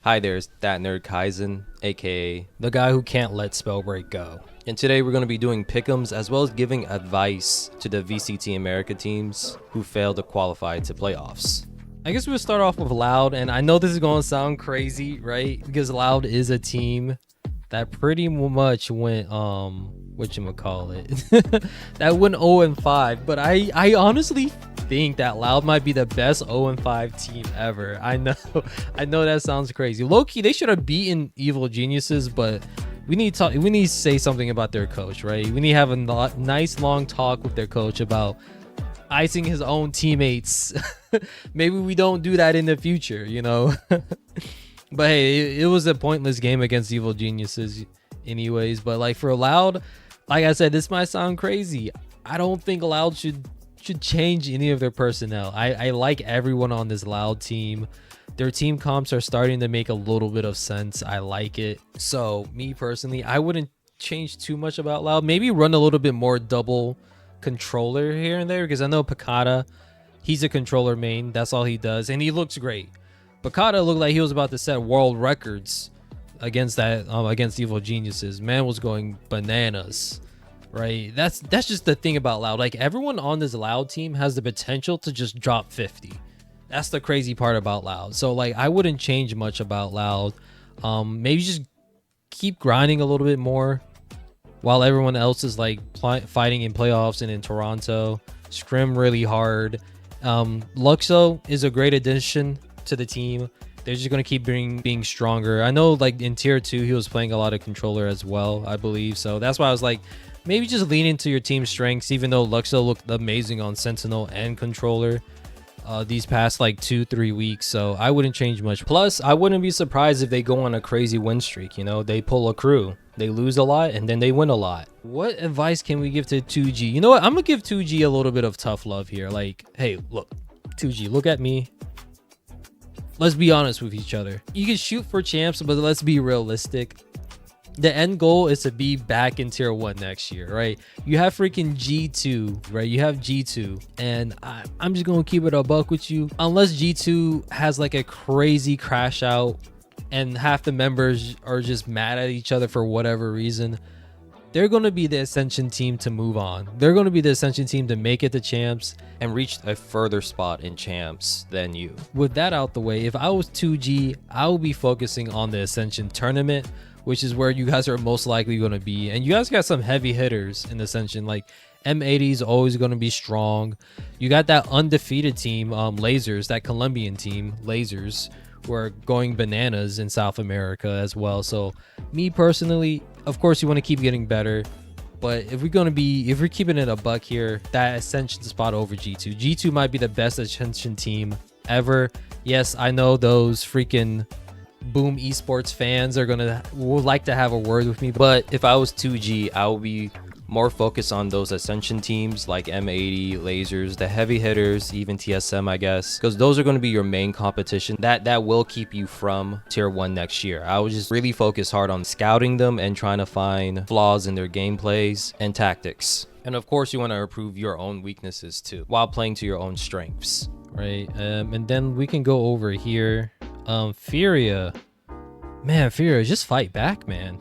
Hi there, it's thatnerdkaizen, aka The guy who can't let Spellbreak go. and today we're going to be doing Pick Ems as well as giving advice to the VCT America teams who failed to qualify to playoffs. I guess we'll start off with Loud, and I know this is going to sound crazy, right? Because Loud is a team that pretty much went, whatchamacallit, that went 0-5, but I honestly think that Loud might be the best 0-5 team ever. I know that sounds crazy. Low-key, they should have beaten Evil Geniuses, but we need to say something about their coach, right? We need to have a nice long talk with their coach about icing his own teammates. Maybe we don't do that in the future, you know. But hey, it was a pointless game against Evil Geniuses anyways. But like for Loud, like I said, this might sound crazy. I don't think Loud should change any of their personnel. I like everyone on this Loud team. Their team comps are starting to make a little bit of sense. I like it. So me personally, I wouldn't change too much about Loud. Maybe run a little bit more double controller here and there, because I know Picada, he's a controller main. That's all he does, and he looks great. Picada looked like he was about to set world records against Evil Geniuses. Man was going bananas, right? That's just the thing about Loud. Like everyone on this Loud team has the potential to just drop 50. That's the crazy part about Loud. So like I wouldn't change much about Loud. Maybe just keep grinding a little bit more while everyone else is like fighting in playoffs and in Toronto. Scrim really hard. Luxo is a great addition to the team. They're just going to keep being stronger. I know like in tier 2 he was playing a lot of controller as well, I believe. So that's why I was like, maybe just lean into your team's strengths, even though Luxo looked amazing on Sentinel and controller these past like 2-3 weeks. So I wouldn't change much. Plus I wouldn't be surprised if they go on a crazy win streak. You know, they pull a crew, they lose a lot and then they win a lot. What advice can we give to 2G? You know what, I'm gonna give 2G a little bit of tough love here. Like, hey, look, 2G, look at me. Let's be honest with each other. You can shoot for champs, but let's be realistic. The end goal is to be back in tier 1 next year, right? You have freaking G2, right? You have G2, and I'm just gonna keep it a buck with you. Unless G2 has like a crazy crash out and half the members are just mad at each other for whatever reason, they're going to be the Ascension team to move on. They're going to be the Ascension team to make it to champs And reached a further spot in champs than you. With that out the way, if I was 2G, I would be focusing on the Ascension tournament, which is where you guys are most likely going to be. And you guys got some heavy hitters in Ascension. Like M80 is always going to be strong. You got that undefeated team, Lasers, that Colombian team, Lasers, who are going bananas in South America as well. So me personally, of course you want to keep getting better, but if we're keeping it a buck here, that Ascension spot over G2 might be the best Ascension team ever. Yes, I know those freaking Boom Esports fans would like to have a word with me, But if I was 2G, I would be more focused on those Ascension teams like M80, Lasers, the heavy hitters, even TSM, I guess, because those are going to be your main competition. That will keep you from tier 1 next year. I would just really focus hard on scouting them and trying to find flaws in their gameplays and tactics. And of course, you want to improve your own weaknesses too, while playing to your own strengths. right? And then we can go over here. Furia. Man, Furia, just fight back, man.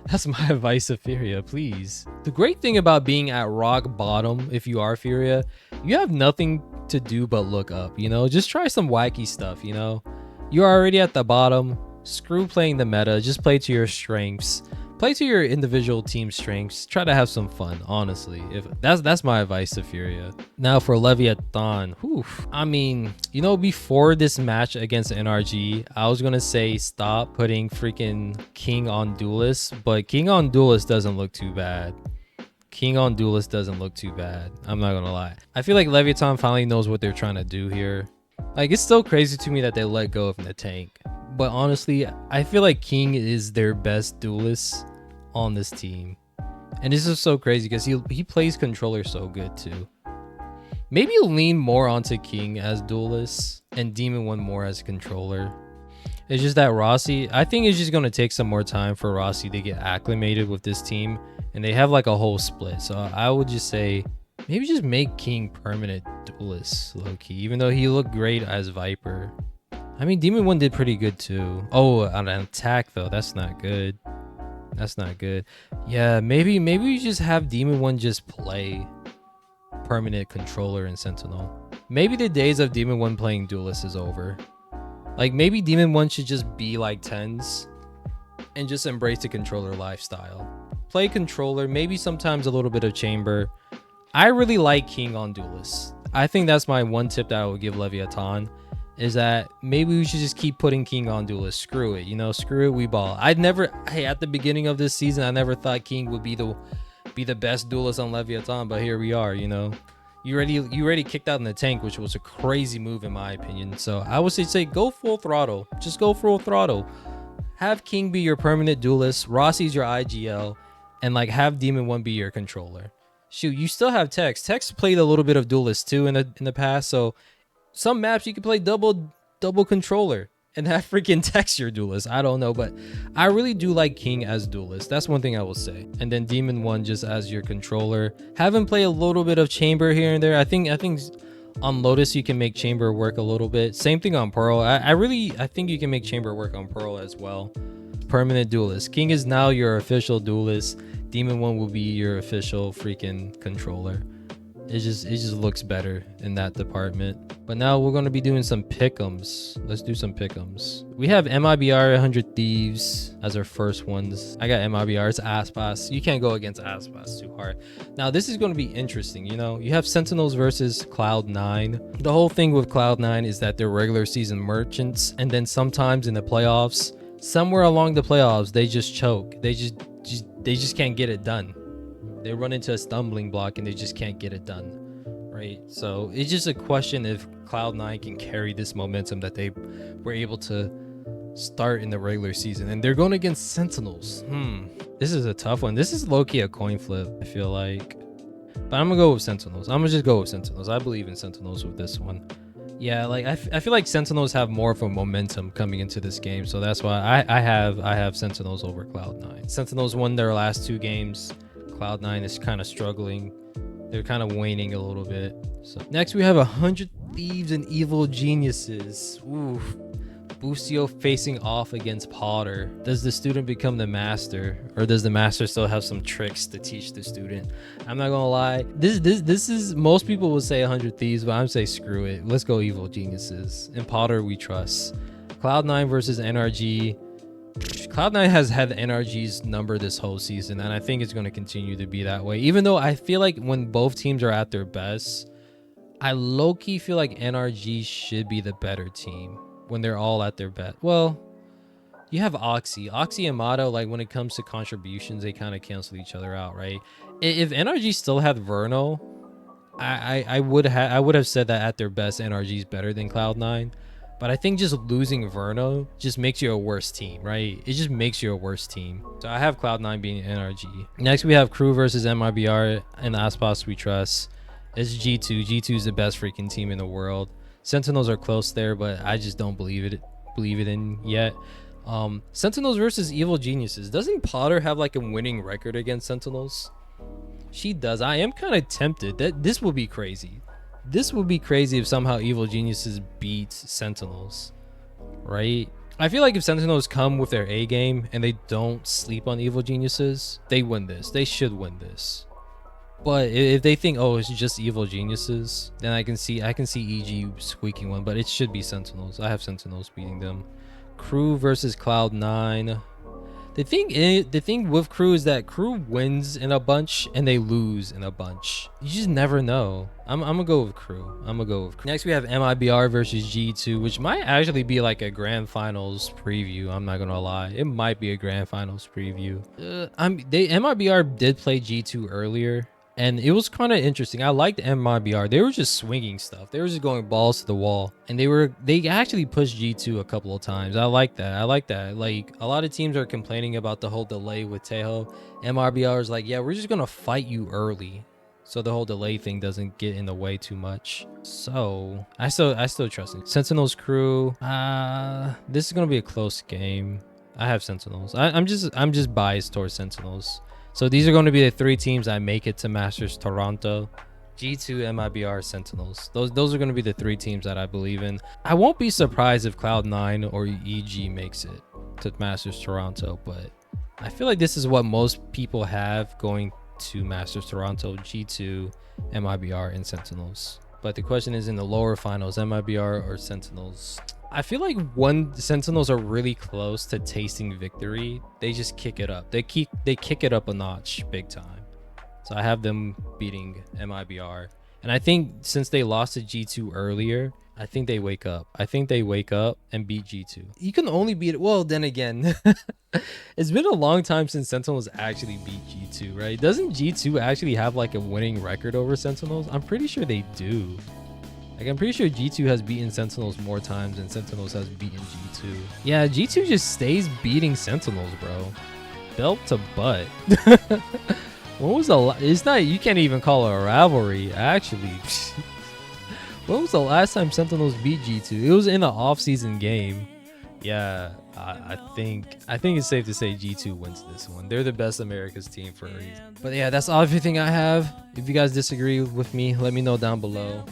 That's my advice to Furia, please. The great thing about being at rock bottom, if you are Furia, you have nothing to do but look up, you know? Just try some wacky stuff, you know? You're already at the bottom. Screw playing the meta. Just play to your strengths. Play to your individual team strengths. Try to have some fun, honestly. If that's my advice to Furia. Now for Leviathan. Whew. I mean, you know, before this match against NRG, I was gonna say stop putting freaking King on Duelist, but King on Duelist doesn't look too bad. King on Duelist doesn't look too bad. I'm not gonna lie. I feel like Leviathan finally knows what they're trying to do here. Like, it's still crazy to me that they let go of the tank. But honestly, I feel like King is their best duelist on this team. And this is so crazy because he plays controller so good too. Maybe lean more onto King as duelist and Demon One more as controller. It's just that Rossi, I think it's just going to take some more time for Rossi to get acclimated with this team. And they have like a whole split. So I would just say maybe just make King permanent duelist, low-key. Even though he looked great as Viper. I mean, Demon 1 did pretty good too. Oh, on an attack though, that's not good. That's not good. Yeah, maybe we just have Demon 1 just play permanent controller and Sentinel. Maybe the days of Demon 1 playing Duelist is over. Like, maybe Demon 1 should just be like 10s and just embrace the controller lifestyle. Play controller, maybe sometimes a little bit of chamber. I really like King on Duelist. I think that's my one tip that I would give Leviathan, is that maybe we should just keep putting King on Duelist. Screw it, you know, screw it, we ball. At the beginning of this season, I never thought King would be the best Duelist on Leviathan, but here we are, you know. You already kicked out in the tank, which was a crazy move in my opinion. So I would say go full throttle. Just go full throttle. Have King be your permanent Duelist, Rossi's your IGL, and like have Demon 1 be your controller. Shoot, you still have Tex. Tex played a little bit of Duelist too in the past, so some maps you can play double controller and have freaking Tex your Duelist. I don't know, but I really do like King as Duelist. That's one thing I will say. And then Demon 1 just as your controller. Have him play a little bit of chamber here and there. I think on Lotus you can make chamber work a little bit. Same thing on Pearl. I think you can make chamber work on Pearl as well. Permanent Duelist. King is now your official Duelist. Demon 1 will be your official freaking controller. It just looks better in that department. But now we're going to be doing some Pick Ems. Let's do some Pick Ems. We have MIBR 100 Thieves as our first ones. I got MIBR. It's Aspas. You can't go against Aspas too hard. Now this is going to be interesting. You know, you have Sentinels versus Cloud9. The whole thing with Cloud9 is that they're regular season merchants, and then sometimes in the playoffs, somewhere along the playoffs, they just choke. They just can't get it done. They run into a stumbling block and they just can't get it done, right? So it's just a question if Cloud9 can carry this momentum that they were able to start in the regular season. And they're going against Sentinels. This is a tough one. This is low-key a coin flip, I feel like. But I'm going to go with Sentinels. I'm going to just go with Sentinels. I believe in Sentinels with this one. Yeah, like I feel like Sentinels have more of a momentum coming into this game. So that's why I have Sentinels over Cloud9. Sentinels won their last 2 games. Cloud9 is kind of struggling. They're kind of waning a little bit. So next we have 100 Thieves and Evil Geniuses. Oof. Busio facing off against Potter. Does the student become the master, or does the master still have some tricks to teach the student? I'm not gonna lie. This is, most people would say 100 Thieves, but I'm saying screw it. Let's go Evil Geniuses. In Potter we trust. Cloud9 versus NRG. Cloud9 has had NRG's number this whole season, and I think it's going to continue to be that way. Even though I feel like when both teams are at their best, I low-key feel like NRG should be the better team when they're all at their best. Well, you have Oxy and Motto, like when it comes to contributions, they kind of cancel each other out, right? If NRG still had Verno, I would have said that at their best NRG is better than Cloud9. But I think just losing Verno just makes you a worse team, right? It just makes you a worse team. So I have Cloud9 being NRG. Next, we have Crew versus MIBR and Aspas we trust. It's G2. G2 is the best freaking team in the world. Sentinels are close there, but I just don't believe it in yet. Sentinels versus Evil Geniuses. Doesn't Potter have like a winning record against Sentinels? She does. I am kind of tempted. This would be crazy. This would be crazy if somehow Evil Geniuses beat Sentinels, right? I feel like if Sentinels come with their A game and they don't sleep on Evil Geniuses, they win this. They should win this. But if they think, oh, it's just Evil Geniuses, then I can see EG squeaking one, but it should be Sentinels. I have Sentinels beating them. Crew versus Cloud9. The thing with Crew is that Crew wins in a bunch and they lose in a bunch. You just never know. I'm gonna go with Crew. Next we have MIBR versus G2, which might actually be like a grand finals preview. I'm not gonna lie, it might be a grand finals preview. MIBR did play G2 earlier, and it was kind of interesting. I liked MIBR. They were just swinging stuff. They were just going balls to the wall, and they actually pushed G2 a couple of times. I like that. Like, a lot of teams are complaining about the whole delay with Tejo. MIBR is like, yeah, we're just gonna fight you early, so the whole delay thing doesn't get in the way too much. So I still trust it. Sentinels Crew. This is gonna be a close game. I have Sentinels. I'm just biased towards Sentinels. So these are going to be the 3 teams that make it to Masters Toronto. G2, MIBR, Sentinels. Those are going to be the 3 teams that I believe in. I won't be surprised if Cloud9 or EG makes it to Masters Toronto, but I feel like this is what most people have going to Masters Toronto: G2, MIBR, and Sentinels. But the question is, in the lower finals, MIBR or Sentinels? I feel like when the Sentinels are really close to tasting victory, they just kick it up. They kick it up a notch big time. So I have them beating MIBR. And I think since they lost to G2 earlier, I think they wake up. I think they wake up and beat G2. You can only beat it. Well, then again, it's been a long time since Sentinels actually beat G2, right? Doesn't G2 actually have like a winning record over Sentinels? I'm pretty sure they do. Like, I'm pretty sure G2 has beaten Sentinels more times than Sentinels has beaten G2. Yeah, G2 just stays beating Sentinels, bro. Belt to butt. When was the it's not, you can't even call it a rivalry, actually. When was the last time Sentinels beat G2? It was in an off-season game. Yeah, I think it's safe to say G2 wins this one. They're the best America's team for a reason. But yeah, that's everything I have. If you guys disagree with me, let me know down below.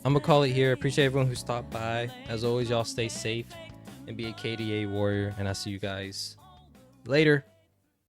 I'm gonna call it here. Appreciate everyone who stopped by. As always, y'all stay safe and be a KDA warrior, and I'll see you guys later.